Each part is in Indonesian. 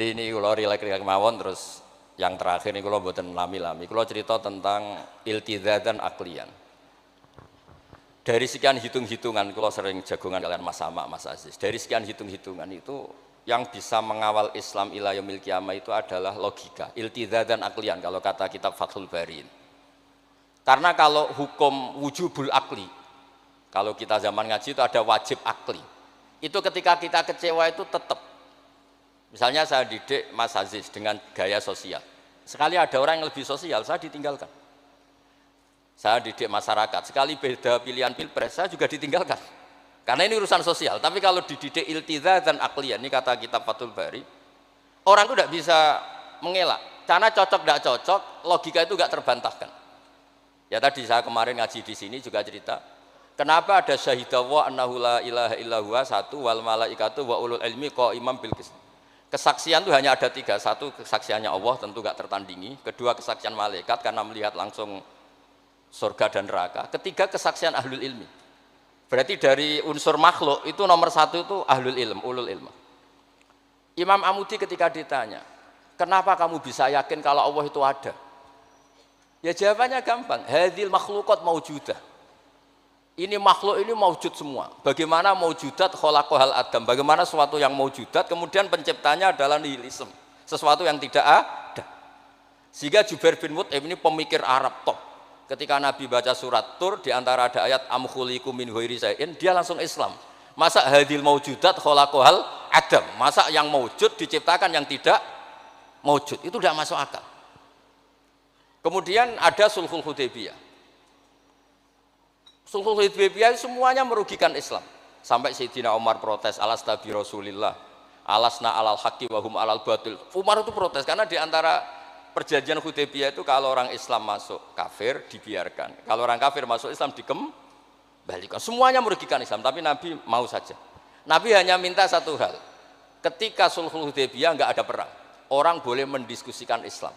Ini kalau rilek-rilek mawon terus yang terakhir ini kalau mboten lami-lami. Kalau cerita tentang iltizatan aklian. Dari sekian hitung-hitungan, kalau sering jagongan kalian Mas Sama, Mas Aziz. Dari sekian hitung-hitungan itu yang bisa mengawal Islam ila yaumil qiyamah itu adalah logika, iltizatan aklian kalau kata kitab Fathul Bari. Karena kalau hukum wujubul akli, kalau kita zaman ngaji itu ada wajib akli. Itu ketika kita kecewa itu tetap. Misalnya saya didik Mas Aziz dengan gaya sosial. Sekali ada orang yang lebih sosial, saya ditinggalkan. Saya didik masyarakat, sekali beda pilihan pilpres, saya juga ditinggalkan. Karena ini urusan sosial. Tapi kalau dididik iltizatan aklian, ini kata kitab Fathul Bari, orang itu tidak bisa mengelak. Karena cocok tidak cocok, logika itu tidak terbantahkan. Ya tadi saya kemarin ngaji di sini juga cerita, kenapa ada syahidallah annahu la ilaha illallah satu wal malaikatu wa ulul ilmi qaiman bil qist. Kesaksian itu hanya ada tiga. Satu, kesaksiannya Allah tentu gak tertandingi. Kedua, kesaksian malaikat karena melihat langsung surga dan neraka. Ketiga, kesaksian ahlul ilmi. Berarti dari unsur makhluk itu nomor satu itu ahlul ilm, ulul ilm. Imam Amudi ketika ditanya, kenapa kamu bisa yakin kalau Allah itu ada? Ya jawabannya gampang, hadhil makhluqat maujudah. Ini makhluk ini maujud semua. Bagaimana maujudat khalaqahal adam? Bagaimana sesuatu yang maujudat kemudian penciptanya adalah nihilisme, sesuatu yang tidak ada. Sehingga Jubair bin Mut'im ini pemikir Arab top. Ketika Nabi baca surat Tur di antara ada ayat am khuliqu min ghairi syai'in, dia langsung Islam. Masa hadhil maujudat khalaqahal adam? Masa yang maujud diciptakan yang tidak maujud? Itu tidak masuk akal. Kemudian ada Sulhul Hudaybiyah. Sulhul Hudaybiyah semuanya merugikan Islam. Sampai Sayyidina Umar protes, alasta bi Rasulillah, alasna alal haqqi wa hum alal batil. Umar itu protes karena di antara perjanjian Hudaybiyah itu kalau orang Islam masuk kafir dibiarkan. Kalau orang kafir masuk Islam dikembalikan. Semuanya merugikan Islam, tapi Nabi mau saja. Nabi hanya minta satu hal. Ketika Sulhul Hudaybiyah enggak ada perang, orang boleh mendiskusikan Islam.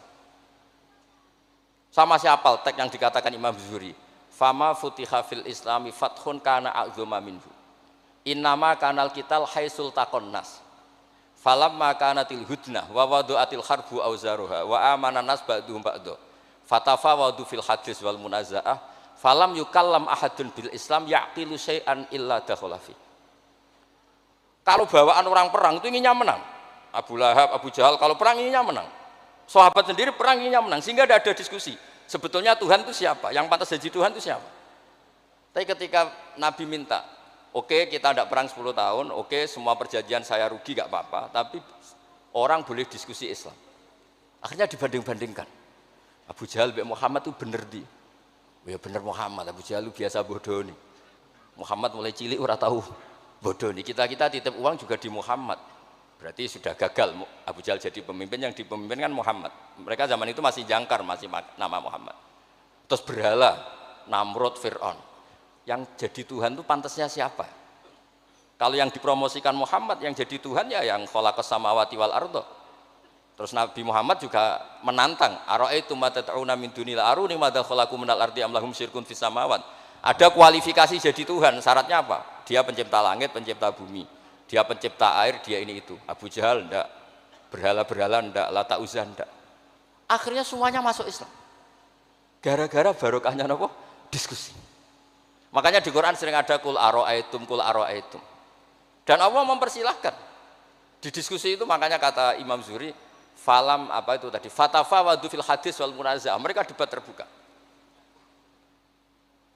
Sama siapa teks yang dikatakan Imam Zuhri, fama futiha fil islami fathun kana a'zuma minhu innama kanal kital haisul taqonnas falamma kanatil hudnah wa wadu'atil harbu auzaruha wa amana nas ba'duhum ba'du fatafawadu fil hadis wal munazaah falam yukallam ahadun bil islam yaqilu syai'an illa dakhulafi. Kalau bawaan orang perang itu inginnya menang, Abu Lahab, Abu Jahal kalau perang inginnya menang, sahabat sendiri perang inginnya menang, sehingga tidak ada diskusi sebetulnya Tuhan itu siapa, yang pantas jadi Tuhan itu siapa. Tapi ketika Nabi minta, oke, kita tidak perang 10 tahun, oke, semua perjanjian saya rugi gak apa-apa, tapi orang boleh diskusi Islam. Akhirnya dibanding-bandingkan, Abu Jahal bin Muhammad itu bener di, ya bener Muhammad, Abu Jahal itu biasa bodoh nih. Muhammad mulai cilik ora tahu bodoh nih, kita titip uang juga di Muhammad. Berarti sudah gagal Abu Jahal jadi pemimpin, yang dipemimpinkan Muhammad. Mereka zaman itu masih jangkar, masih nama Muhammad. Terus berhala, Namrud, Fir'aun. Yang jadi Tuhan itu pantasnya siapa? Kalau yang dipromosikan Muhammad, yang jadi Tuhan ya yang khalaqas samawati wal ardo. Terus Nabi Muhammad juga menantang, ara'aitum ma tad'una min dunil aruni madza khalaqu minal ardi am lahum syirkun fis samawat. Ada kualifikasi jadi Tuhan, syaratnya apa? Dia pencipta langit, pencipta bumi. Dia pencipta air, dia ini itu. Abu Jahal enggak, berhala-berhala enggak, Lata Uzza enggak. Akhirnya semuanya masuk Islam. Gara-gara barokahnya apa? Diskusi. Makanya di Quran sering ada kul aro'aitum, kul aro'aitum. Dan Allah mempersilahkan. Di diskusi itu makanya kata Imam Zuhri, falam apa itu tadi? Fatafawadu fil hadis wal munaza'ah. Mereka debat terbuka.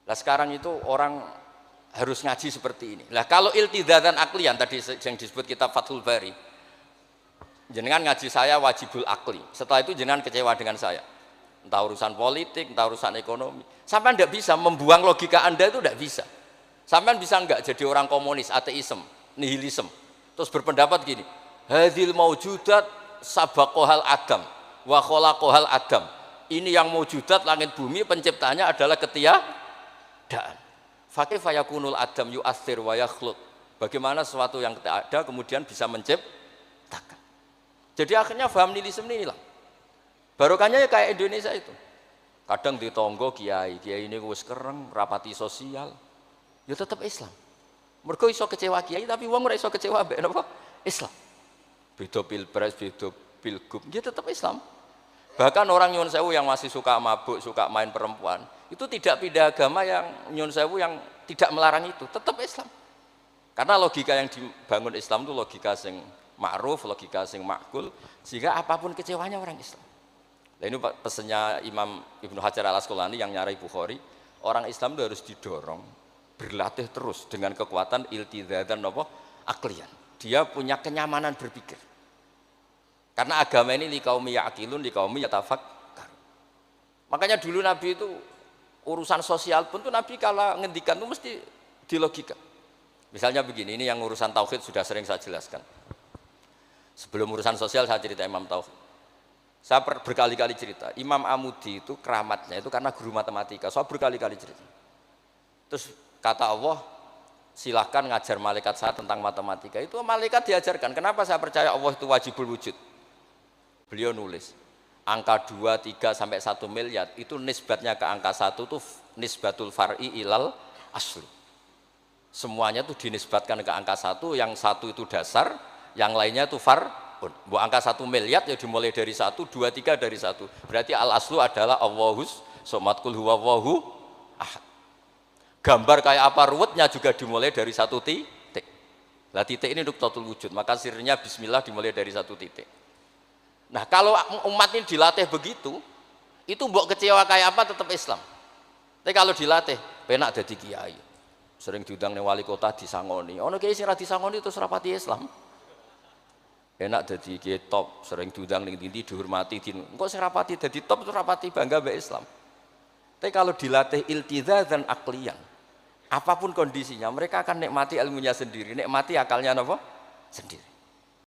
Nah sekarang itu orang harus ngaji seperti ini. Lah kalau iltizatan aklian tadi yang disebut kitab Fathul Bari, jenengan ngaji saya wajibul akli. Setelah itu jenengan kecewa dengan saya. Entah urusan politik, entah urusan ekonomi. Sampai tidak bisa membuang logika Anda itu tidak bisa. Sampai bisa enggak jadi orang komunis, ateisme, nihilisme. Terus berpendapat gini, hadhil maujudat sabaqohal adam wa khalaqohal adam. Ini yang maujudat langit bumi penciptanya adalah ketiadaan. Fakih fayakunul adam yu'athir wa yakhluq. Bagaimana sesuatu yang tidak ada kemudian bisa menciptakan. Jadi akhirnya paham nihilisme ini hilang. Barokahnya ya kayak Indonesia itu. Kadang di tonggo kiai ini wis kereng, rapati sosial. Ya tetap Islam. Mergo iso kecewa kiai tapi wong ora iso kecewa mbek napa? Islam. beda pilpres, beda pilgub, dia tetap Islam. Bahkan orang nyuwun sewu yang masih suka mabuk, suka main perempuan, itu tidak pindah agama yang nyuwun sewu yang tidak melarang itu, tetap Islam. Karena logika yang dibangun Islam itu logika sing ma'ruf, logika sing makul, sehingga apapun kecewanya orang Islam. Nah ini pesannya Imam Ibnu Hajar al-Asqalani yang nyarai Bukhari, orang Islam itu harus didorong, berlatih terus dengan kekuatan iltizatan aklian. Dia punya kenyamanan berpikir. Karena agama ini liqaumi ya'qilun, liqaumi yatafakkar. Makanya dulu Nabi itu urusan sosial pun tuh Nabi kalau ngendikan itu mesti dilogika. Misalnya begini, ini yang urusan tauhid sudah sering saya jelaskan. Sebelum urusan sosial saya cerita Imam Tauhid. Saya berkali-kali cerita, Imam Amudi itu keramatnya itu karena guru matematika. Saya berkali-kali cerita. Terus kata Allah, silahkan ngajar malaikat saya tentang matematika. Itu malaikat diajarkan. Kenapa saya percaya Allah itu wajibul wujud? Beliau nulis, angka 2, 3 sampai 1 miliar itu nisbatnya ke angka 1 itu nisbatul far'i ilal asli. Semuanya itu dinisbatkan ke angka 1, yang 1 itu dasar, yang lainnya itu far'un. Bu angka 1 miliar ya dimulai dari 1, 2, 3 dari 1. Berarti al aslu adalah Allahus somad kul huwallahu ahad. Gambar kayak apa ruwetnya juga dimulai dari 1 titik. Lah titik ini nuqtatul wujud, maka sirnya bismillah dimulai dari 1 titik. Nah kalau umat ini dilatih begitu, itu mbok kecewa kayak apa tetap Islam. Tapi kalau dilatih, penak jadi kiai. Sering diundang nih wali kota disangoni. Ono kiai sing ra disangoni terus rapati Islam. Enak jadi kiai top, sering diundang ning ndi dihormati din. Engko sing rapati dadi top terus rapati bangga mbek Islam. Tapi kalau dilatih iltizatan aklian, apapun kondisinya, mereka akan nikmati ilmunya sendiri, nikmati akalnya apa? Sendiri.